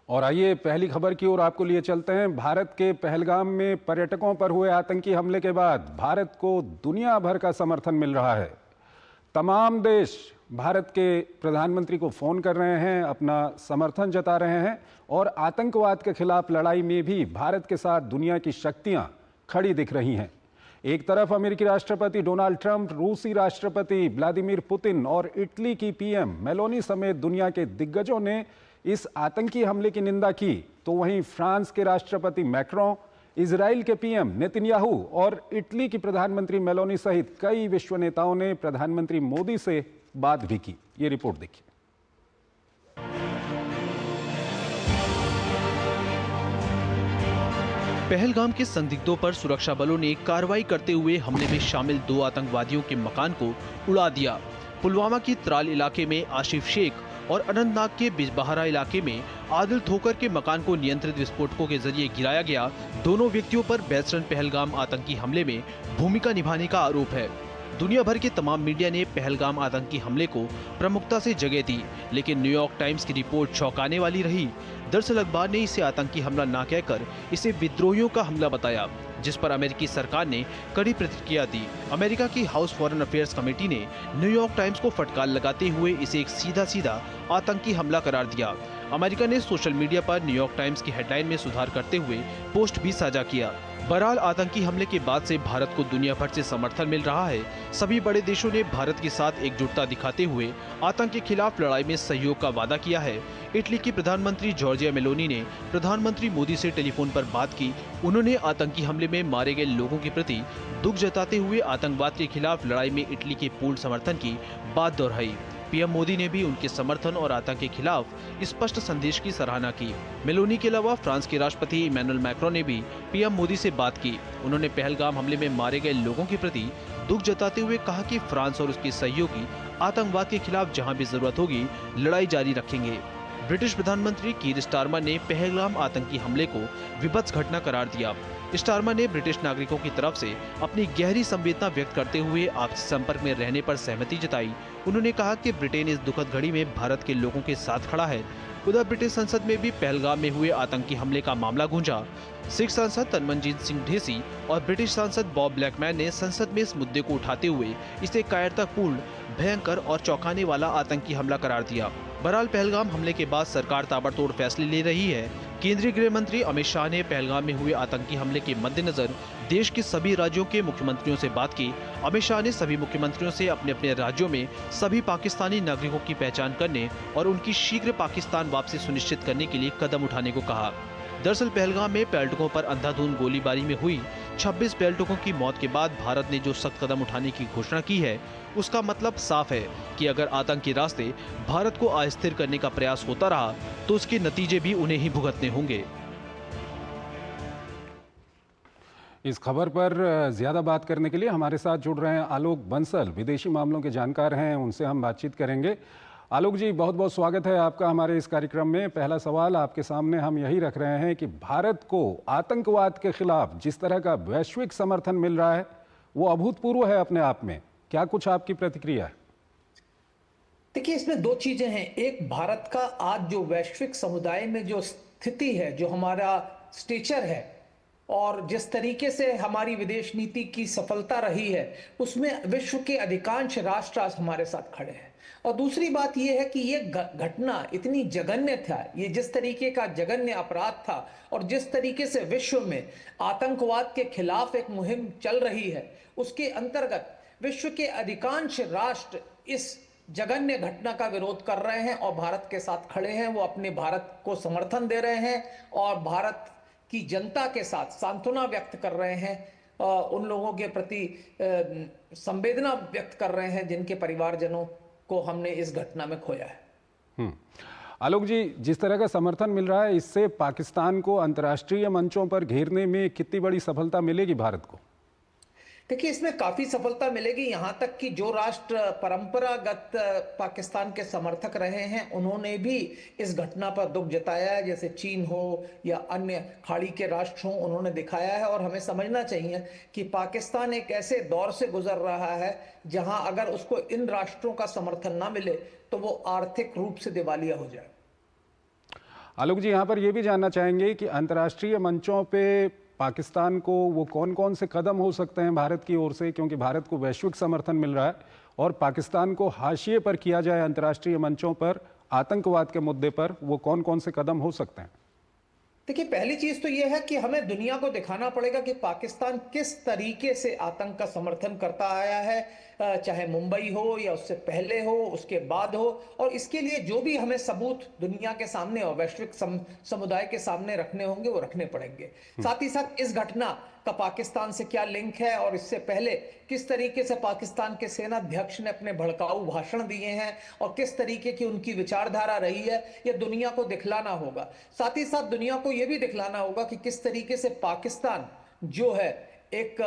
और आइए पहली खबर की ओर आपको लिए चलते हैं। भारत के पहलगाम में पर्यटकों पर हुए आतंकी हमले के बाद भारत को दुनिया भर का समर्थन मिल रहा है। तमाम देश भारत के प्रधानमंत्री को फोन कर रहे हैं, अपना समर्थन जता रहे हैं और आतंकवाद के खिलाफ लड़ाई में भी भारत के साथ दुनिया की शक्तियां खड़ी दिख रही हैं। एक तरफ अमेरिकी राष्ट्रपति डोनाल्ड ट्रंप, रूसी राष्ट्रपति व्लादिमीर पुतिन और इटली की पीएम मेलोनी समेत दुनिया के दिग्गजों ने इस आतंकी हमले की निंदा की, तो वहीं फ्रांस के राष्ट्रपति मैक्रों, इजराइल के पीएम नेतन्याहू और इटली की प्रधानमंत्री मेलोनी सहित कई विश्व नेताओं ने प्रधानमंत्री मोदी से बात भी की। ये रिपोर्ट देखिए। पहलगाम के संदिग्धों पर सुरक्षा बलों ने कार्रवाई करते हुए हमले में शामिल 2 आतंकवादियों के मकान को उड़ा दिया। पुलवामा की त्राल इलाके में आशिफ शेख और अनंतनाग के बिजबहारा इलाके में आदिल ठोकर के मकान को नियंत्रित विस्फोटकों के जरिए गिराया गया। दोनों व्यक्तियों पर बेस्टर्न पहलगाम आतंकी हमले में भूमिका निभाने का आरोप है। दुनिया भर के तमाम मीडिया ने पहलगाम आतंकी हमले को प्रमुखता से जगह दी, लेकिन न्यूयॉर्क टाइम्स की रिपोर्ट चौंकाने वाली रही। दरअसल अखबार ने इसे आतंकी हमला न कहकर इसे विद्रोहियों का हमला बताया, जिस पर अमेरिकी सरकार ने कड़ी प्रतिक्रिया दी। अमेरिका की हाउस फॉरेन अफेयर्स कमेटी ने न्यूयॉर्क टाइम्स को फटकार लगाते हुए इसे एक सीधा आतंकी हमला करार दिया। अमेरिका ने सोशल मीडिया पर न्यूयॉर्क टाइम्स की हेडलाइन में सुधार करते हुए पोस्ट भी साझा किया। बहरहाल आतंकी हमले के बाद से भारत को दुनिया भर से समर्थन मिल रहा है। सभी बड़े देशों ने भारत के साथ एकजुटता दिखाते हुए आतंक के खिलाफ लड़ाई में सहयोग का वादा किया है। इटली की प्रधानमंत्री जॉर्जिया मेलोनी ने प्रधानमंत्री मोदी से टेलीफोन पर बात की। उन्होंने आतंकी हमले में मारे गए लोगों के प्रति दुख जताते हुए आतंकवाद के खिलाफ लड़ाई में इटली के पूर्ण समर्थन की बात दोहराई। पीएम मोदी ने भी उनके समर्थन और आतंक के खिलाफ स्पष्ट संदेश की सराहना की। मेलोनी के अलावा फ्रांस के राष्ट्रपति इमैनुअल मैक्रों ने भी पीएम मोदी से बात की। उन्होंने पहलगाम हमले में मारे गए लोगों के प्रति दुख जताते हुए कहा कि फ्रांस और उसके सहयोगी आतंकवाद के खिलाफ जहां भी जरूरत होगी लड़ाई जारी रखेंगे। ब्रिटिश प्रधानमंत्री कीर स्टारमर ने पहलगाम आतंकी हमले को विभत्स घटना करार दिया। स्टारमर ने ब्रिटिश नागरिकों की तरफ से अपनी गहरी संवेदना व्यक्त करते हुए आपसी संपर्क में रहने पर सहमति जताई। उन्होंने कहा कि ब्रिटेन इस दुखद घड़ी में भारत के लोगों के साथ खड़ा है। उधर ब्रिटिश संसद में भी पहलगाम में हुए आतंकी हमले का मामला गूंजा। सिख सांसद तनमनजीत सिंह ढेसी और ब्रिटिश सांसद बॉब ब्लैकमैन ने संसद में इस मुद्दे को उठाते हुए इसे कायरतापूर्ण, भयंकर और चौंकाने वाला आतंकी हमला करार दिया। बहरहाल पहलगाम हमले के बाद सरकार ताबड़तोड़ फैसले ले रही है। केंद्रीय गृह मंत्री अमित शाह ने पहलगाम में हुए आतंकी हमले के मद्देनजर देश के सभी राज्यों के मुख्यमंत्रियों से बात की। अमित शाह ने सभी मुख्यमंत्रियों से अपने अपने राज्यों में सभी पाकिस्तानी नागरिकों की पहचान करने और उनकी शीघ्र पाकिस्तान वापसी सुनिश्चित करने के लिए कदम उठाने को कहा। दरअसल पहलगाम में पर्यटकों पर अंधाधुंध गोलीबारी में हुई 26 पर्यटकों की मौत के बाद भारत ने जो सख्त कदम उठाने की घोषणा की है, उसका मतलब साफ है कि अगर आतंक के रास्ते भारत को अस्थिर करने का प्रयास होता रहा तो उसके नतीजे भी उन्हें ही भुगतने होंगे। इस खबर पर ज्यादा बात करने के लिए हमारे साथ जुड़ रहे हैं आलोक बंसल, विदेशी मामलों के जानकार हैं, उनसे हम बातचीत करेंगे। आलोक जी, बहुत बहुत स्वागत है आपका हमारे इस कार्यक्रम में। पहला सवाल आपके सामने हम यही रख रहे हैं कि भारत को आतंकवाद के खिलाफ जिस तरह का वैश्विक समर्थन मिल रहा है वो अभूतपूर्व है अपने आप में। क्या कुछ आपकी प्रतिक्रिया है? देखिए, इसमें 2 चीजें हैं। एक, भारत का आज जो वैश्विक समुदाय में जो स्थिति है, जो हमारा स्टेचर है और जिस तरीके से हमारी विदेश नीति की सफलता रही है, उसमें विश्व के अधिकांश राष्ट्र आज हमारे साथ खड़े हैं। और दूसरी बात यह है कि ये घटना इतनी जघन्य था, ये जिस तरीके का जघन्य अपराध था और जिस तरीके से विश्व में आतंकवाद के खिलाफ एक मुहिम चल रही है, उसके अंतर्गत विश्व के अधिकांश राष्ट्र इस जघन्य घटना का विरोध कर रहे हैं और भारत के साथ खड़े हैं। वो अपने भारत को समर्थन दे रहे हैं और भारत की जनता के साथ सांत्वना व्यक्त कर रहे हैं, उन लोगों के प्रति संवेदना व्यक्त कर रहे हैं जिनके परिवारजनों को हमने इस घटना में खोया है। आलोक जी, जिस तरह का समर्थन मिल रहा है, इससे पाकिस्तान को अंतर्राष्ट्रीय मंचों पर घेरने में कितनी बड़ी सफलता मिलेगी भारत को? देखिए, इसमें काफी सफलता मिलेगी। यहां तक कि जो राष्ट्र परंपरागत पाकिस्तान के समर्थक रहे हैं, उन्होंने भी इस घटना पर दुख जताया है, जैसे चीन हो या अन्य खाड़ी के राष्ट्र हों, उन्होंने दिखाया है। और हमें समझना चाहिए कि पाकिस्तान एक ऐसे दौर से गुजर रहा है जहां अगर उसको इन राष्ट्रों का समर्थन ना मिले तो वो आर्थिक रूप से दिवालिया हो जाए। आलोक जी, यहाँ पर यह भी जानना चाहेंगे कि अंतर्राष्ट्रीय मंचों पे पाकिस्तान को वो कौन कौन से कदम हो सकते हैं भारत की ओर से, क्योंकि भारत को वैश्विक समर्थन मिल रहा है, और पाकिस्तान को हाशिए पर किया जाए अंतर्राष्ट्रीय मंचों पर आतंकवाद के मुद्दे पर, वो कौन कौन से कदम हो सकते हैं? देखिए, पहली चीज तो यह है कि हमें दुनिया को दिखाना पड़ेगा कि पाकिस्तान किस तरीके से आतंक का समर्थन करता आया है, चाहे मुंबई हो या उससे पहले हो, उसके बाद हो। और इसके लिए जो भी हमें सबूत दुनिया के सामने और वैश्विक समुदाय के सामने रखने होंगे वो रखने पड़ेंगे। साथ ही साथ इस घटना का पाकिस्तान से क्या लिंक है और इससे पहले किस तरीके से पाकिस्तान के सेनाध्यक्ष ने अपने भड़काऊ भाषण दिए हैं और किस तरीके की उनकी विचारधारा रही है, यह दुनिया को दिखलाना होगा। साथ ही साथ दुनिया को यह भी दिखलाना होगा कि किस तरीके से पाकिस्तान जो है एक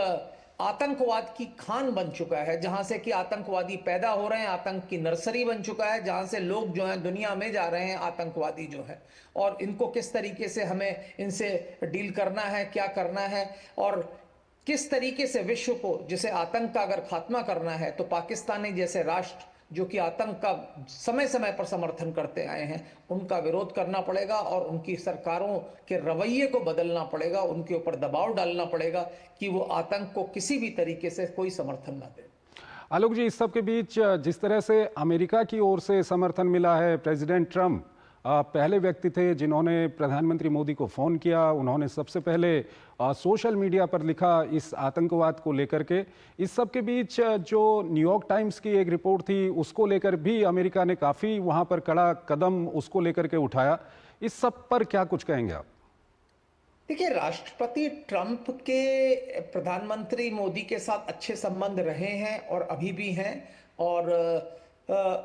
आतंकवाद की खान बन चुका है, जहां से कि आतंकवादी पैदा हो रहे हैं, आतंक की नर्सरी बन चुका है, जहां से लोग जो हैं दुनिया में जा रहे हैं आतंकवादी जो है, और इनको किस तरीके से हमें इनसे डील करना है, क्या करना है, और किस तरीके से विश्व को, जिसे आतंक का अगर खात्मा करना है तो पाकिस्तानी जैसे राष्ट्र जो कि आतंक का समय समय पर समर्थन करते आए हैं, उनका विरोध करना पड़ेगा और उनकी सरकारों के रवैये को बदलना पड़ेगा, उनके ऊपर दबाव डालना पड़ेगा कि वो आतंक को किसी भी तरीके से कोई समर्थन ना दे। आलोक जी, इस सब के बीच जिस तरह से अमेरिका की ओर से समर्थन मिला है, प्रेसिडेंट ट्रंप पहले व्यक्ति थे जिन्होंने प्रधानमंत्री मोदी को फ़ोन किया, उन्होंने सबसे पहले सोशल मीडिया पर लिखा इस आतंकवाद को लेकर के। इस सब के बीच जो न्यूयॉर्क टाइम्स की एक रिपोर्ट थी, उसको लेकर भी अमेरिका ने काफ़ी वहाँ पर कड़ा कदम उसको लेकर के उठाया। इस सब पर क्या कुछ कहेंगे आप? देखिए, राष्ट्रपति ट्रंप के प्रधानमंत्री मोदी के साथ अच्छे संबंध रहे हैं और अभी भी हैं, और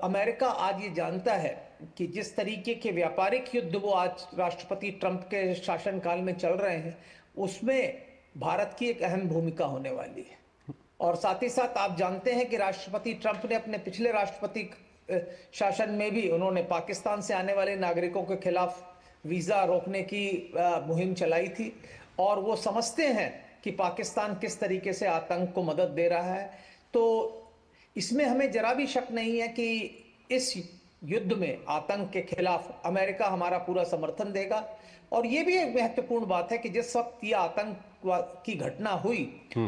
अमेरिका आज ये जानता है कि जिस तरीके के व्यापारिक युद्ध वो आज राष्ट्रपति ट्रंप के शासनकाल में चल रहे हैं, उसमें भारत की एक अहम भूमिका होने वाली है। और साथ ही साथ आप जानते हैं कि राष्ट्रपति ट्रंप ने अपने पिछले राष्ट्रपति शासन में भी उन्होंने पाकिस्तान से आने वाले नागरिकों के खिलाफ वीजा रोकने की मुहिम चलाई थी, और वो समझते हैं कि पाकिस्तान किस तरीके से आतंक को मदद दे रहा है। तो इसमें हमें जरा भी शक नहीं है कि इस युद्ध में आतंक के खिलाफ अमेरिका हमारा पूरा समर्थन देगा। और ये भी एक महत्वपूर्ण बात है कि जिस वक्त ये आतंक की घटना हुई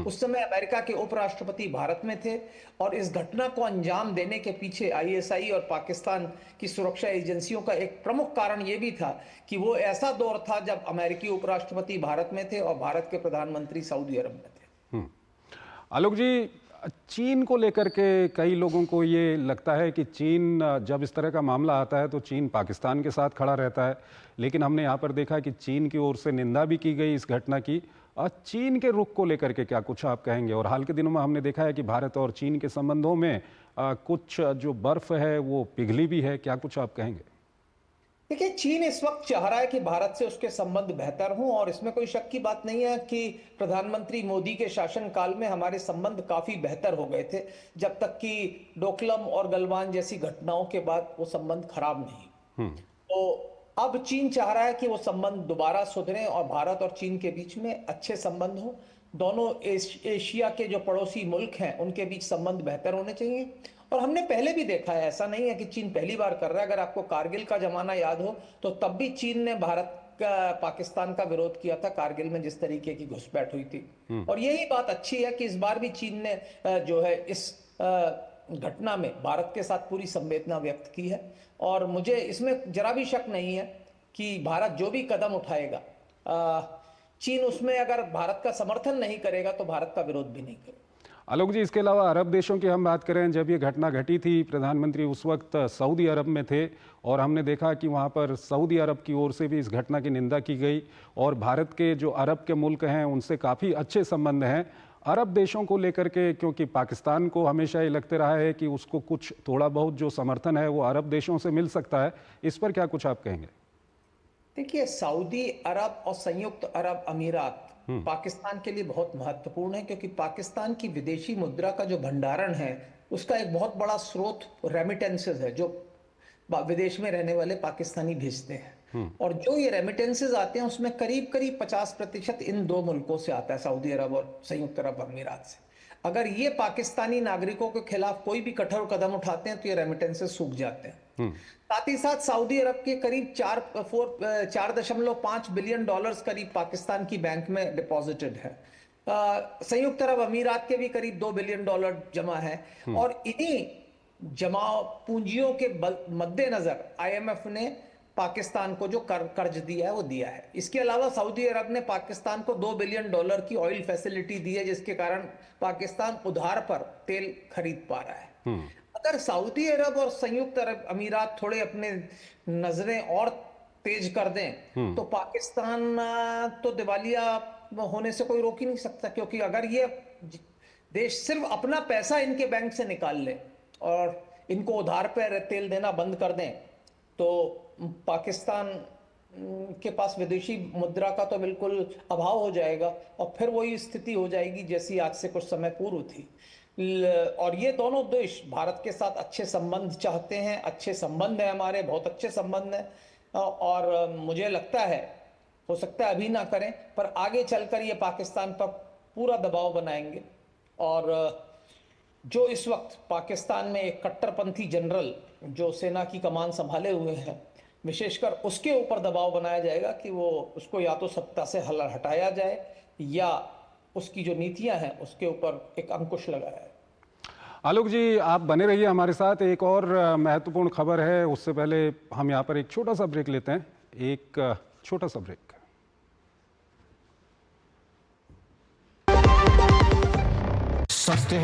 उस समय अमेरिका के उपराष्ट्रपति भारत में थे, और इस घटना को अंजाम देने के पीछे आईएसआई और पाकिस्तान की सुरक्षा एजेंसियों का एक प्रमुख कारण ये भी था कि वो ऐसा दौर था जब अमेरिकी उपराष्ट्रपति भारत में थे और भारत के प्रधानमंत्री सऊदी अरब में थे। आलोक जी, चीन को लेकर के कई लोगों को ये लगता है कि चीन, जब इस तरह का मामला आता है तो चीन पाकिस्तान के साथ खड़ा रहता है, लेकिन हमने यहाँ पर देखा कि चीन की ओर से निंदा भी की गई इस घटना की। चीन के रुख को लेकर के क्या कुछ आप कहेंगे? और हाल के दिनों में हमने देखा है कि भारत और चीन के संबंधों में कुछ जो बर्फ है वो पिघली भी है, क्या कुछ आप कहेंगे? देखिए, चीन इस वक्त चाह रहा है कि भारत से उसके संबंध बेहतर हों, और इसमें कोई शक की बात नहीं है कि प्रधानमंत्री मोदी के शासनकाल में हमारे संबंध काफी बेहतर हो गए थे, जब तक कि डोकलम और गलवान जैसी घटनाओं के बाद वो संबंध खराब नहीं। तो अब चीन चाह रहा है कि वो संबंध दोबारा सुधरें और भारत और चीन के बीच में अच्छे संबंध हो। दोनों एशिया के जो पड़ोसी मुल्क हैं उनके बीच संबंध बेहतर होने चाहिए। और हमने पहले भी देखा है, ऐसा नहीं है कि चीन पहली बार कर रहा है। अगर आपको कारगिल का जमाना याद हो तो तब भी चीन ने भारत का, पाकिस्तान का विरोध किया था कारगिल में जिस तरीके की घुसपैठ हुई थी। और यही बात अच्छी है कि इस बार भी चीन ने जो है इस घटना में भारत के साथ पूरी संवेदना व्यक्त की है, और मुझे इसमें जरा भी शक नहीं है कि भारत जो भी कदम उठाएगा, चीन उसमें अगर भारत का समर्थन नहीं करेगा तो भारत का विरोध भी नहीं करेगा। आलोक जी, इसके अलावा अरब देशों की हम बात करें, जब ये घटना घटी थी प्रधानमंत्री उस वक्त सऊदी अरब में थे, और हमने देखा कि वहाँ पर सऊदी अरब की ओर से भी इस घटना की निंदा की गई, और भारत के जो अरब के मुल्क हैं उनसे काफ़ी अच्छे संबंध हैं अरब देशों को लेकर के, क्योंकि पाकिस्तान को हमेशा ये लगते रहा है कि उसको कुछ थोड़ा बहुत जो समर्थन है वो अरब देशों से मिल सकता है। इस पर क्या कुछ आप कहेंगे? देखिए, सऊदी अरब और संयुक्त अरब अमीरात पाकिस्तान के लिए बहुत महत्वपूर्ण है, क्योंकि पाकिस्तान की विदेशी मुद्रा का जो भंडारण है उसका एक बहुत बड़ा स्रोत रेमिटेंसेस है, जो विदेश में रहने वाले पाकिस्तानी भेजते हैं। और जो ये रेमिटेंसेस आते हैं उसमें करीब करीब 50% इन दो मुल्कों से आता है, सऊदी अरब और संयुक्त अरब अमीरात से। अगर ये पाकिस्तानी नागरिकों के खिलाफ कोई भी कठोर कदम उठाते हैं तो ये रेमिटेंसेस सूख जाते हैं। साथ ही साथ सऊदी अरब के करीब 4.5 बिलियन डॉलर्स करीब पाकिस्तान की बैंक में डिपॉजिटेड है। संयुक्त अरब अमीरात के भी करीब 2 बिलियन डॉलर जमा है। और इन्हीं जमा पूंजियों के मद्देनजर आईएमएफ ने पाकिस्तान को जो कर्ज दिया है वो दिया है। इसके अलावा सऊदी अरब ने पाकिस्तान को 2 बिलियन डॉलर की ऑयल फैसिलिटी दी है, जिसके कारण पाकिस्तान उधार पर तेल खरीद पा रहा है। अगर सऊदी अरब और संयुक्त अरब अमीरात थोड़े अपने नजरें और तेज कर दें तो पाकिस्तान तो दिवालिया होने से कोई रोक ही नहीं सकता, क्योंकि अगर ये देश सिर्फ अपना पैसा इनके बैंक से निकाल ले और इनको उधार पर तेल देना बंद कर दें तो पाकिस्तान के पास विदेशी मुद्रा का तो बिल्कुल अभाव हो जाएगा और फिर वही स्थिति हो जाएगी जैसी आज से कुछ समय पूर्व थी। और ये दोनों देश भारत के साथ अच्छे संबंध चाहते हैं, अच्छे संबंध है हमारे, बहुत अच्छे संबंध हैं। और मुझे लगता है, हो सकता है अभी ना करें, पर आगे चलकर ये पाकिस्तान पर पूरा दबाव बनाएंगे। और जो इस वक्त पाकिस्तान में एक कट्टरपंथी जनरल जो सेना की कमान संभाले हुए हैं, विशेषकर उसके ऊपर दबाव बनाया जाएगा कि वो उसको या तो सत्ता से हटाया जाए या उसकी जो नीतियां हैं उसके ऊपर एक अंकुश लगाया जाए। आलोक जी, आप बने रहिए हमारे साथ। एक और महत्वपूर्ण खबर है, उससे पहले हम यहाँ पर एक छोटा सा ब्रेक लेते हैं। एक छोटा सा ब्रेक। सस्ते